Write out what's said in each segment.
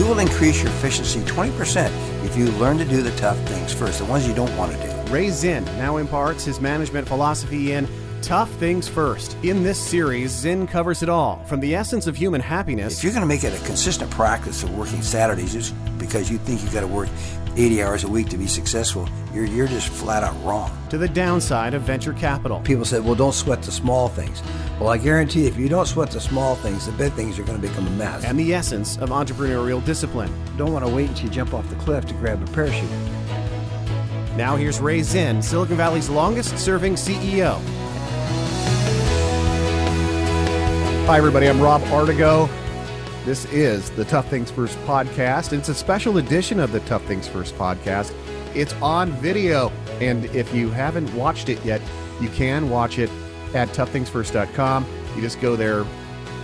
will increase your efficiency 20% if you learn to do the tough things first, the ones you don't want to do. Ray Zinn now imparts his management philosophy in Tough Things First. In this series, Zinn covers it all, from the essence of human happiness. If you're going to make it a consistent practice of working Saturdays just because you think you've got to work 80 hours a week to be successful, you're just flat out wrong. To the downside of venture capital. People said, well, don't sweat the small things. Well, I guarantee if you don't sweat the small things, the big things are going to become a mess. And the essence of entrepreneurial discipline. Don't want to wait until you jump off the cliff to grab a parachute. Now here's Ray Zinn, Silicon Valley's longest-serving CEO. Hi, everybody. I'm Rob Artigo. This is the Tough Things First podcast. It's a special edition of the Tough Things First podcast. It's on video, and if you haven't watched it yet, you can watch it at toughthingsfirst.com. You just go there,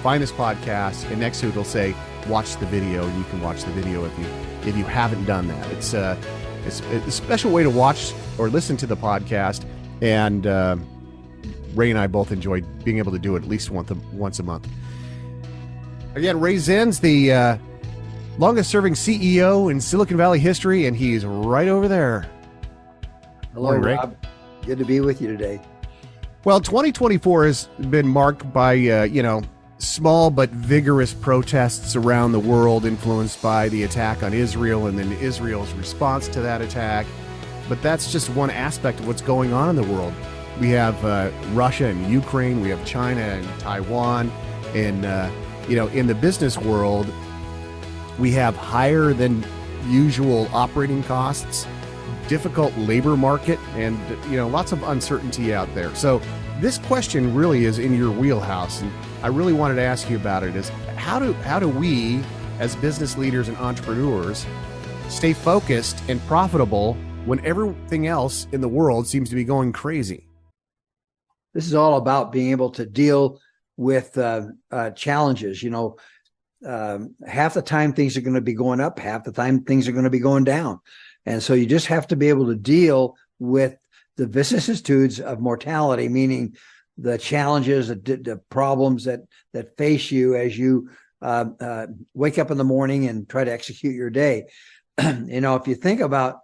find this podcast, and next to it it'll say, watch the video, and you can watch the video if you haven't done that. It's a special way to watch or listen to the podcast, and Ray and I both enjoyed being able to do it at least once a month. Again, Ray Zinn's the longest-serving CEO in Silicon Valley history, and he's right over there. Hello, Morning, Ray. Rob. Good to be with you today. Well, 2024 has been marked by, small but vigorous protests around the world influenced by the attack on Israel and then Israel's response to that attack. But that's just one aspect of what's going on in the world. We have Russia and Ukraine, we have China and Taiwan, and, in the business world, we have higher than usual operating costs, difficult labor market, and, lots of uncertainty out there. So this question really is in your wheelhouse, and I really wanted to ask you about it, is how do we, as business leaders and entrepreneurs, stay focused and profitable when everything else in the world seems to be going crazy? This is all about being able to deal with challenges. Half the time things are going to be going up, half the time things are going to be going down. And so you just have to be able to deal with the vicissitudes of mortality, meaning the challenges, the problems that face you as you wake up in the morning and try to execute your day. If you think about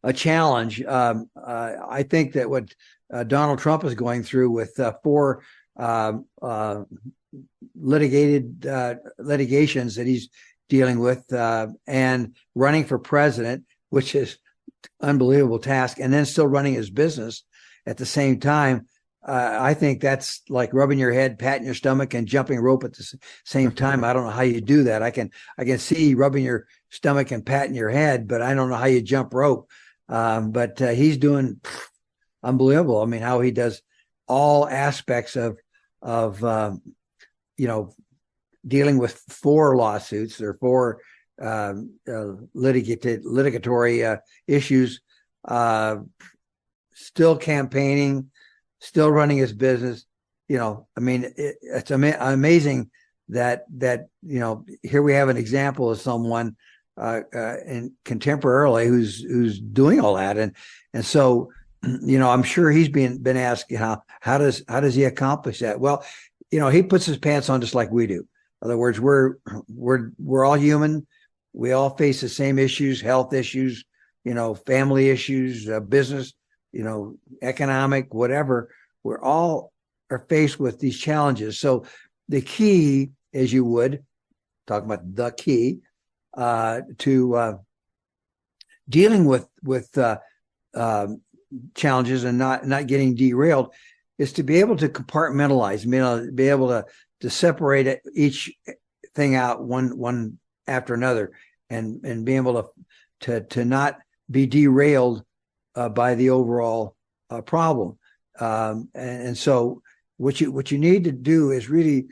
a challenge, I think that what Donald Trump is going through with 4 litigations that he's dealing with and running for president, which is an unbelievable task, and then still running his business at the same time. I think that's like rubbing your head, patting your stomach, and jumping rope at the same time. I don't know how you do that. I can see rubbing your stomach and patting your head, but I don't know how you jump rope. But he's doing unbelievable. I mean, how he does all aspects of dealing with 4 lawsuits or 4 litigatory issues, still campaigning, still running his business. It's amazing that here we have an example of someone and contemporarily who's doing all that, and so I'm sure he's been asked how does he accomplish that? Well, he puts his pants on just like we do. In other words, we're all human. We all face the same issues, health issues, family issues, business, economic, whatever. We're all are faced with these challenges. So the key, as you would talk about the key to dealing with challenges and not getting derailed is to be able to compartmentalize, be able to separate each thing out one after another, and be able to not be derailed by the overall problem. And so what you need to do is really,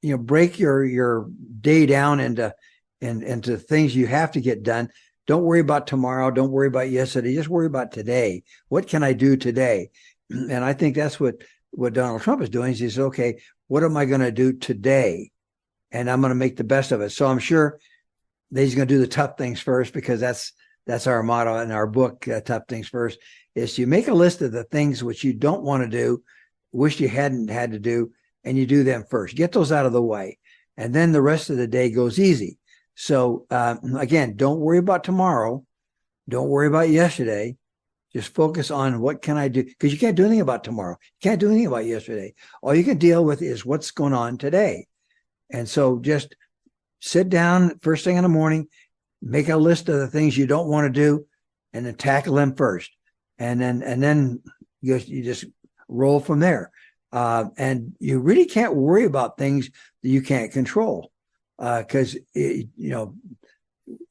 break your day down into things you have to get done. Don't worry about tomorrow. Don't worry about yesterday. Just worry about today. What can I do today? And I think that's what Donald Trump is doing. He says, okay, what am I going to do today? And I'm going to make the best of it. So I'm sure that he's going to do the tough things first, because that's our motto in our book, Tough Things First, is you make a list of the things which you don't want to do, wish you hadn't had to do, and you do them first. Get those out of the way. And then the rest of the day goes easy. So again, don't worry about tomorrow. Don't worry about yesterday. Just focus on what can I do, because you can't do anything about tomorrow. You can't do anything about yesterday. All you can deal with is what's going on today. And so just sit down first thing in the morning, make a list of the things you don't want to do, and then tackle them first. And then you just roll from there. And you really can't worry about things that you can't control, because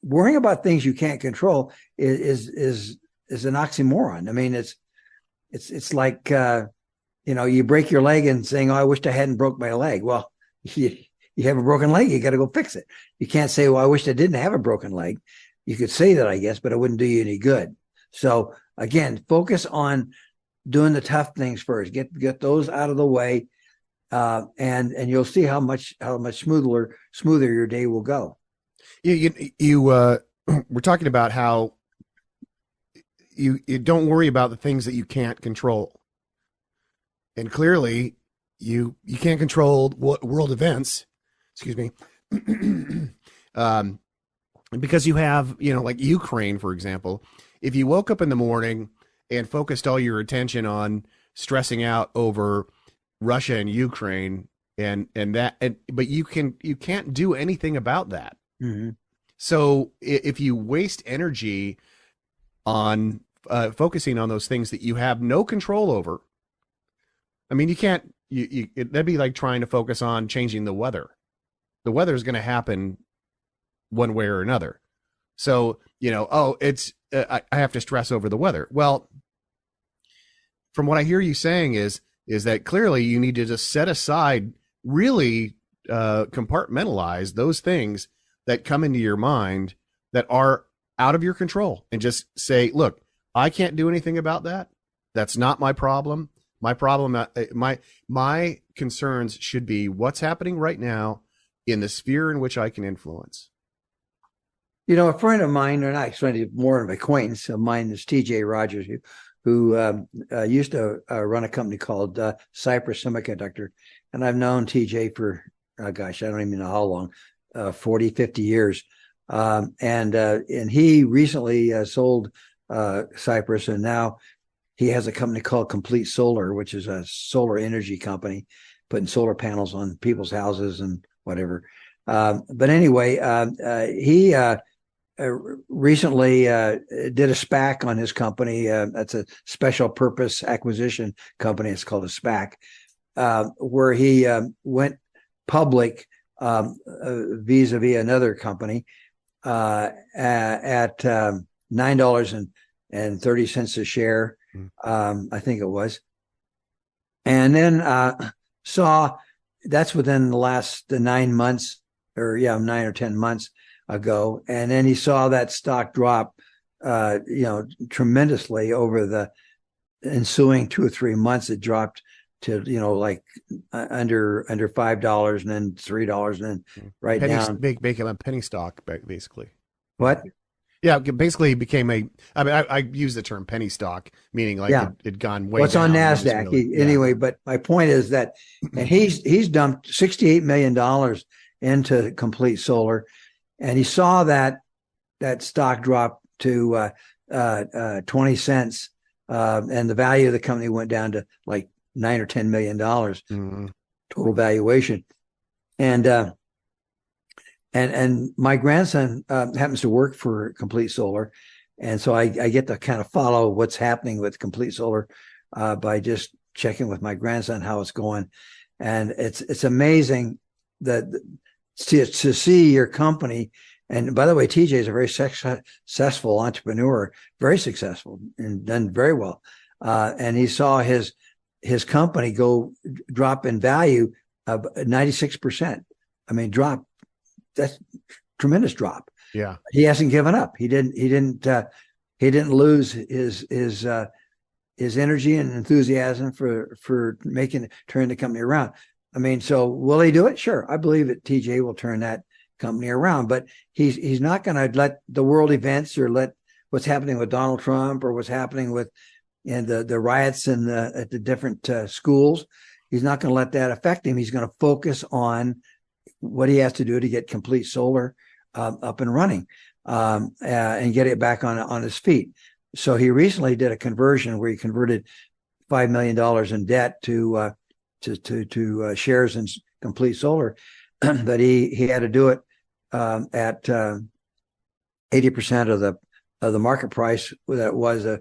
worrying about things you can't control is an oxymoron. I mean, it's like you break your leg and saying, "Oh, I wish I hadn't broke my leg." Well, you have a broken leg, you got to go fix it. You can't say, "Well, I wish I didn't have a broken leg." You could say that, I guess, but it wouldn't do you any good. So again, focus on doing the tough things first. Get those out of the way, and you'll see how much smoother your day will go. We're talking about how you don't worry about the things that you can't control, and clearly you can't control world events. Excuse me. Because you have, like Ukraine, for example. If you woke up in the morning and focused all your attention on stressing out over Russia and Ukraine, but you can't do anything about that. Mm-hmm. So if you waste energy on focusing on those things that you have no control over, I mean, you can't. That'd be like trying to focus on changing the weather. The weather is going to happen one way or another. So I have to stress over the weather. Well, from what I hear you saying is that clearly you need to just set aside, really compartmentalize those things that come into your mind that are out of your control, and just say, look, I can't do anything about that. That's not my problem. My problem, my concerns should be what's happening right now in the sphere in which I can influence. A friend of mine, or not more of an acquaintance of mine, is T.J. Rogers, who used to run a company called Cypress Semiconductor. And I've known T.J. for, I don't even know how long, 40, 50 years. And he recently sold Cypress, and now he has a company called Complete Solar, which is a solar energy company, putting solar panels on people's houses and whatever. But anyway, he recently did a SPAC on his company. That's a special purpose acquisition company. It's called a SPAC, where he went public vis-a-vis another company at $9.30 a share. I think it was. And then saw that's within the 9 months, or 9 or 10 months ago. And then he saw that stock drop, tremendously over the ensuing 2 or 3 months. It dropped to, under $5 and then $3 and then down. Make a penny stock, basically. What? Yeah, it basically became I use the term penny stock, meaning it'd gone way down. What's on NASDAQ anyway, but my point is that, and he's dumped $68 million into Complete Solar, and he saw that stock drop to 20 cents, and the value of the company went down to like $9 or $10 million total valuation. And my grandson happens to work for Complete Solar, and so I get to kind of follow what's happening with Complete Solar by just checking with my grandson how it's going. And it's amazing that to see your company. And by the way, TJ is a very successful entrepreneur, very successful and done very well. And he saw his company drop in value of 96%. I mean, drop. That's tremendous drop. Yeah. He hasn't given up. He didn't lose his energy and enthusiasm for turn the company around. I mean, so will he do it? Sure. I believe that TJ will turn that company around, but he's not going to let the world events or let what's happening with Donald Trump or what's happening with the riots at the different schools. He's not going to let that affect him. He's going to focus on what he has to do to get Complete Solar up and running, and get it back on his feet. So he recently did a conversion where he converted $5 million in debt to shares in Complete Solar, but he had to do it at 80% of the market price that was a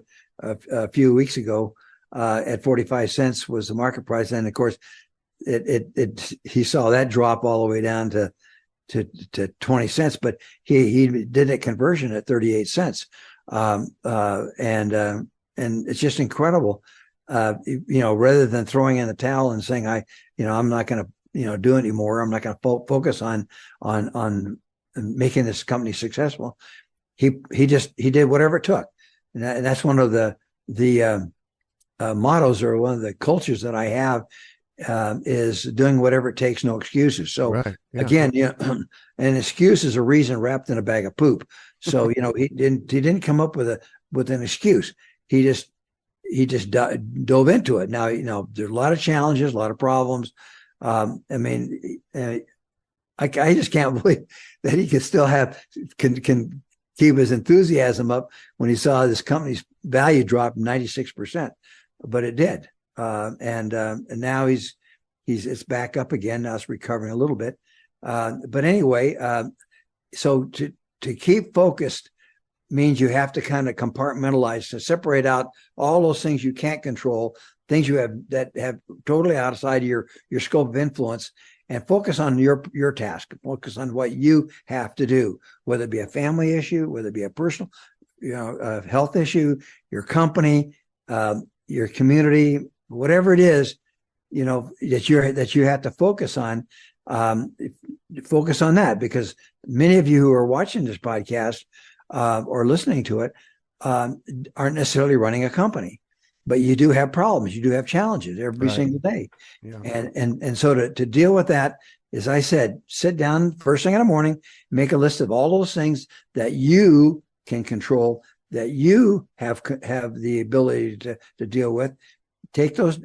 few weeks ago. At 45 cents was the market price, and of course, he saw that drop all the way down to 20 cents, but he did a conversion at 38 cents, and it's just incredible. Rather than throwing in the towel and saying I'm not going to do it anymore, I'm not going to focus on making this company successful. He did whatever it took, and that's one of the mottos, or one of the cultures that I have, is doing whatever it takes, no excuses. So right, yeah. Again, an excuse is a reason wrapped in a bag of poop. So he didn't come up with an excuse. He just dove into it. Now there's a lot of challenges, a lot of problems. I just can't believe that he can still can keep his enthusiasm up when he saw this company's value drop 96%, but it did. And now it's back up again. Now it's recovering a little bit. But anyway, so to keep focused means you have to kind of compartmentalize, to separate out all those things you can't control, things you have that have totally outside of your scope of influence, and focus on your task, focus on what you have to do, whether it be a family issue, whether it be a personal, health issue, your company, your community, whatever it is, that you have to focus on. Focus on that, because many of you who are watching this podcast or listening to it aren't necessarily running a company, but you do have problems, you do have challenges every single day. Yeah. And so to deal with that, as I said, sit down first thing in the morning, make a list of all those things that you can control, that you have the ability to deal with.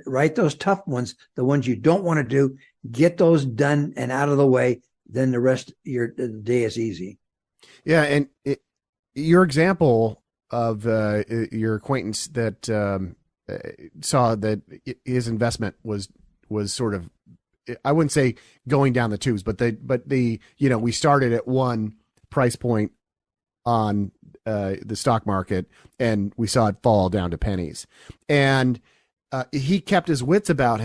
Write those tough ones, the ones you don't want to do, get those done and out of the way. Then the rest of the day is easy. Yeah. And your example of your acquaintance that saw that his investment was sort of, I wouldn't say going down the tubes, but we started at one price point on the stock market, and we saw it fall down to pennies. And he kept his wits about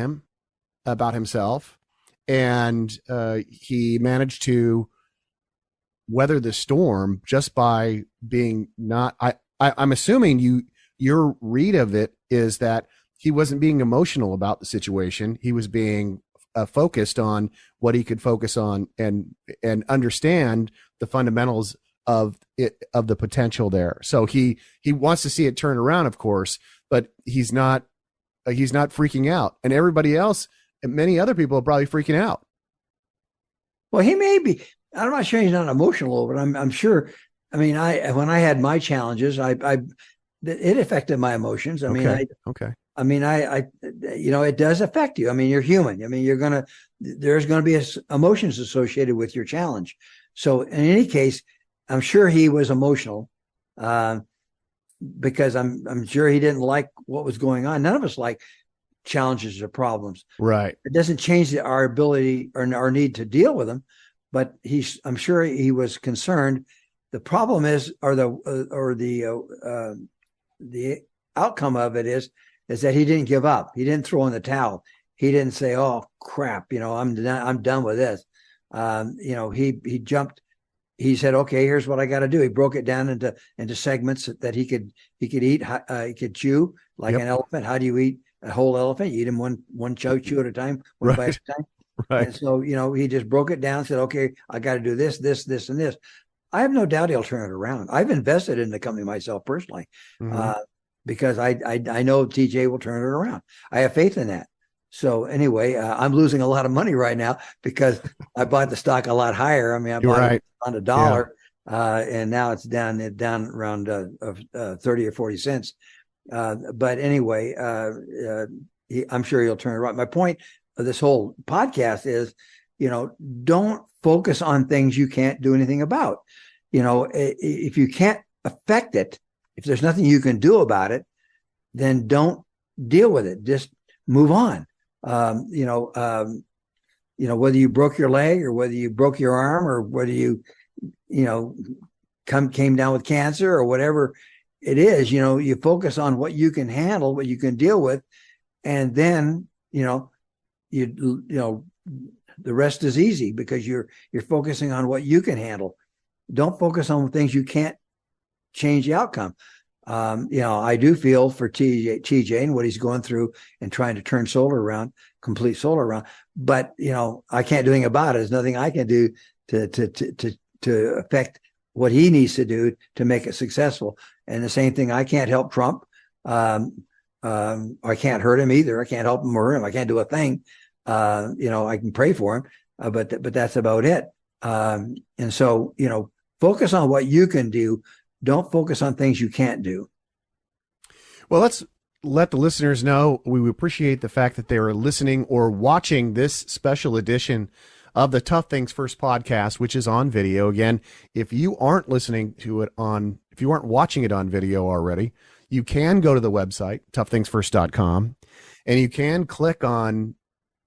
himself, and he managed to weather the storm just by being I'm assuming your read of it is that he wasn't being emotional about the situation. He was being focused on what he could focus on and understand the fundamentals of the potential there. So he wants to see it turn around, of course, but he's not freaking out. And everybody else, and many other people are probably freaking out. Well, he may be. I'm not sure he's not emotional, but I'm sure. I mean, when I had my challenges, it affected my emotions. I mean, it does affect you. I mean, you're human. I mean, there's going to be emotions associated with your challenge. So in any case, I'm sure he was emotional, because I'm sure he didn't like what was going on. None of us like challenges or problems. Right. It doesn't change our ability or our need to deal with them, but I'm sure he was concerned. The problem is, the outcome of it is that he didn't give up. He didn't throw in the towel. He didn't say, "Oh crap, I'm done with this." He jumped. He said, "Okay, here's what I got to do." He broke it down into segments that he could eat. He could chew like an elephant. How do you eat a whole elephant? You eat him one chew at a time, one bite at a time. Right. And so he just broke it down. Said, "Okay, I got to do this, this, this, and this." I have no doubt he'll turn it around. I've invested in the company myself personally, because I know TJ will turn it around. I have faith in that. So anyway, I'm losing a lot of money right now because I bought the stock a lot higher. I mean, I bought it on $1, and now it's down around 30 or 40 cents. But anyway, I'm sure he'll turn it around. My point of this whole podcast is don't focus on things you can't do anything about. If you can't affect it, if there's nothing you can do about it, then don't deal with it. Just move on. Whether you broke your leg or whether you broke your arm or whether you came down with cancer or whatever it is, you focus on what you can handle, what you can deal with, and then the rest is easy because you're focusing on what you can handle. Don't focus on things you can't change the outcome. I do feel for TJ and what he's going through and trying to turn complete solar around. But I can't do anything about it. There's nothing I can do to affect what he needs to do to make it successful. And the same thing, I can't help Trump. I can't hurt him either. I can't help him or hurt him. I can't do a thing. I can pray for him, but that's about it. And so, focus on what you can do. Don't focus on things you can't do. Well, let's let the listeners know we appreciate the fact that they are listening or watching this special edition of the Tough Things First podcast, which is on video. Again, if you aren't watching it on video already, you can go to the website, toughthingsfirst.com, and you can click on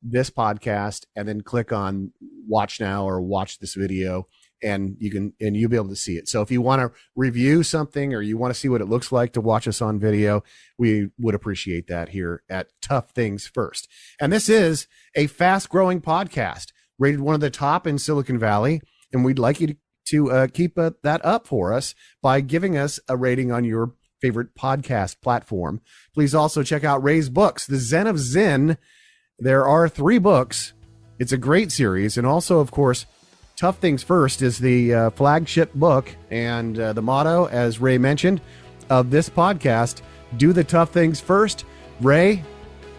this podcast and then click on watch now or watch this video, and you'll be able to see it. So if you want to review something or you want to see what it looks like to watch us on video, we would appreciate that here at Tough Things First. And this is a fast growing podcast, rated one of the top in Silicon Valley. And we'd like you to keep that up for us by giving us a rating on your favorite podcast platform. Please also check out Ray's books, The Zen of Zen. There are 3 books. It's a great series. And also, of course, Tough Things First is the flagship book and the motto, as Ray mentioned, of this podcast: do the tough things first. Ray,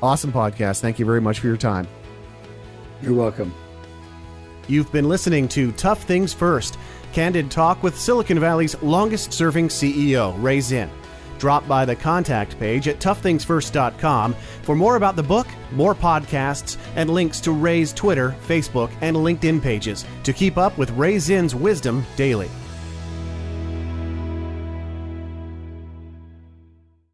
awesome podcast. Thank you very much for your time. You're welcome. You've been listening to Tough Things First, candid talk with Silicon Valley's longest-serving CEO, Ray Zinn. Drop by the contact page at toughthingsfirst.com for more about the book, more podcasts, and links to Ray's Twitter, Facebook, and LinkedIn pages to keep up with Ray Zinn's wisdom daily.